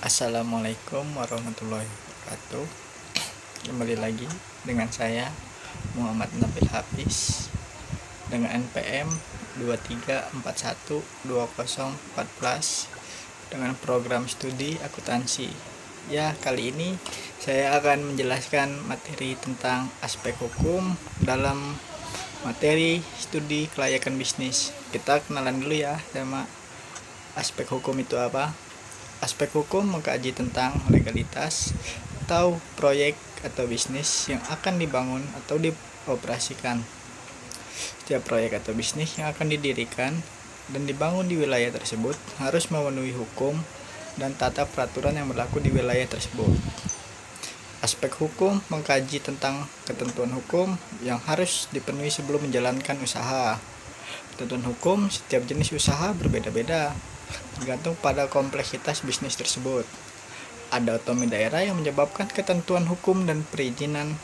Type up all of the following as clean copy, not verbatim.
Assalamualaikum warahmatullahi wabarakatuh. Kembali lagi dengan saya Muhammad Nabil Hafiz dengan NPM 23412014 dengan program studi akuntansi. Ya, kali ini saya akan menjelaskan materi tentang aspek hukum dalam materi studi kelayakan bisnis. Kita kenalan dulu ya sama aspek hukum itu apa. Aspek hukum mengkaji tentang legalitas atau proyek atau bisnis yang akan dibangun atau dioperasikan. Setiap proyek atau bisnis yang akan didirikan dan dibangun di wilayah tersebut harus memenuhi hukum dan tata peraturan yang berlaku di wilayah tersebut. Aspek hukum mengkaji tentang ketentuan hukum yang harus dipenuhi sebelum menjalankan usaha. Ketentuan hukum setiap jenis usaha berbeda-beda, tergantung pada kompleksitas bisnis tersebut. Ada otonomi daerah yang menyebabkan ketentuan hukum dan perizinan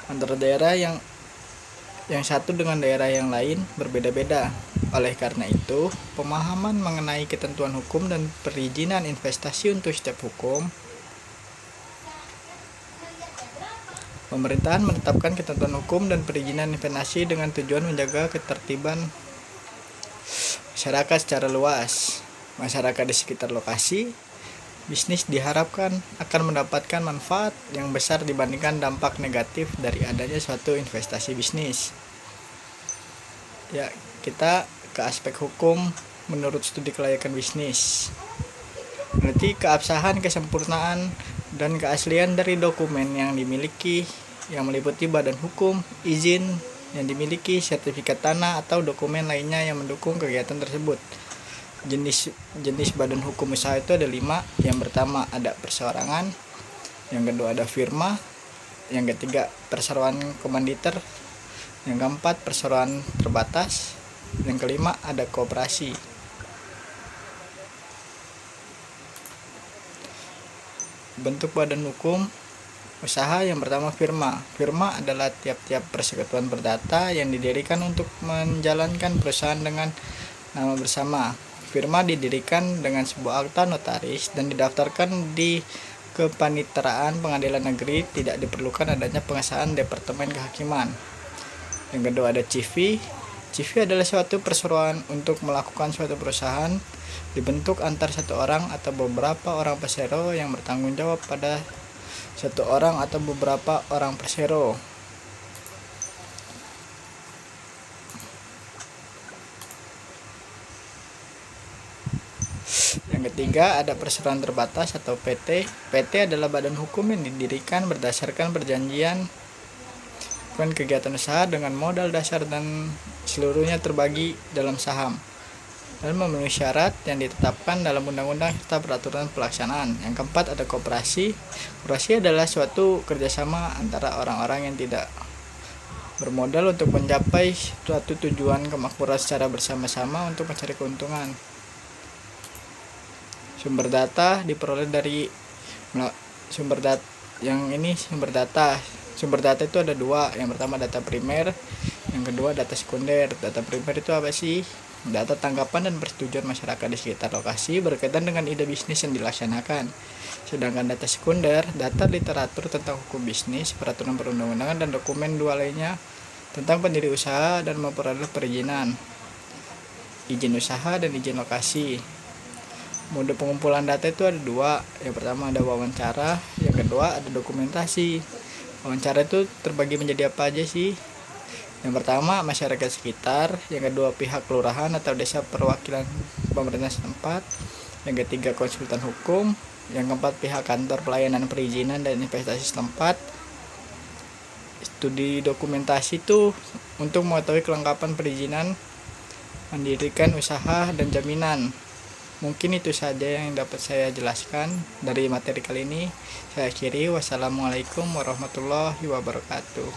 antara daerah yang satu dengan daerah yang lain berbeda-beda. Oleh karena itu, pemahaman mengenai ketentuan hukum dan perizinan investasi untuk setiap hukum. Pemerintahan menetapkan ketentuan hukum dan perizinan investasi dengan tujuan menjaga ketertiban masyarakat secara luas. Masyarakat di sekitar lokasi bisnis diharapkan akan mendapatkan manfaat yang besar dibandingkan dampak negatif dari adanya suatu investasi bisnis. Ya, kita ke aspek hukum menurut studi kelayakan bisnis. Berarti keabsahan, kesempurnaan, dan keaslian dari dokumen yang dimiliki yang meliputi badan hukum, izin yang dimiliki, sertifikat tanah atau dokumen lainnya yang mendukung kegiatan tersebut. Jenis badan hukum usaha itu ada 5. Yang pertama ada perseorangan, yang kedua ada firma, yang ketiga perseroan komanditer, yang keempat perseroan terbatas, yang kelima ada koperasi. Bentuk badan hukum usaha yang pertama firma. Firma adalah tiap-tiap persekutuan perdata yang didirikan untuk menjalankan perusahaan dengan nama bersama. Firma didirikan dengan sebuah akta notaris dan didaftarkan di Kepaniteraan Pengadilan Negeri. Tidak diperlukan adanya pengesahan Departemen Kehakiman. Yang kedua ada CV. CV adalah suatu perseroan untuk melakukan suatu perusahaan, dibentuk antar satu orang atau beberapa orang persero yang bertanggung jawab pada satu orang atau beberapa orang persero. Yang ketiga ada perseroan terbatas atau PT. PT adalah badan hukum yang didirikan berdasarkan perjanjian kegiatan usaha dengan modal dasar dan seluruhnya terbagi dalam saham dan memenuhi syarat yang ditetapkan dalam undang-undang serta peraturan pelaksanaan. Yang keempat ada koperasi. Koperasi adalah suatu kerjasama antara orang-orang yang tidak bermodal untuk mencapai suatu tujuan kemakmuran secara bersama-sama untuk mencari keuntungan. Sumber data diperoleh dari sumber data. Sumber data itu ada 2. Yang pertama data primer, yang kedua data sekunder. Data primer itu apa sih? Data tanggapan dan persetujuan masyarakat di sekitar lokasi berkaitan dengan ide bisnis yang dilaksanakan. Sedangkan data sekunder, data literatur tentang hukum bisnis, peraturan perundang-undangan, dan dokumen 2 lainnya tentang pendiri usaha dan memperoleh perizinan, izin usaha, dan izin lokasi. Mode pengumpulan data itu ada 2. Yang pertama ada wawancara, yang kedua ada dokumentasi. Wawancara itu terbagi menjadi apa aja sih? Yang pertama masyarakat sekitar, yang kedua pihak kelurahan atau desa perwakilan pemerintah setempat, yang ketiga konsultan hukum, yang keempat pihak kantor pelayanan perizinan dan investasi setempat. Studi dokumentasi itu untuk mengetahui kelengkapan perizinan, mendirikan usaha, dan jaminan. Mungkin itu saja yang dapat saya jelaskan dari materi kali ini. Saya akhiri. Wassalamualaikum warahmatullahi wabarakatuh.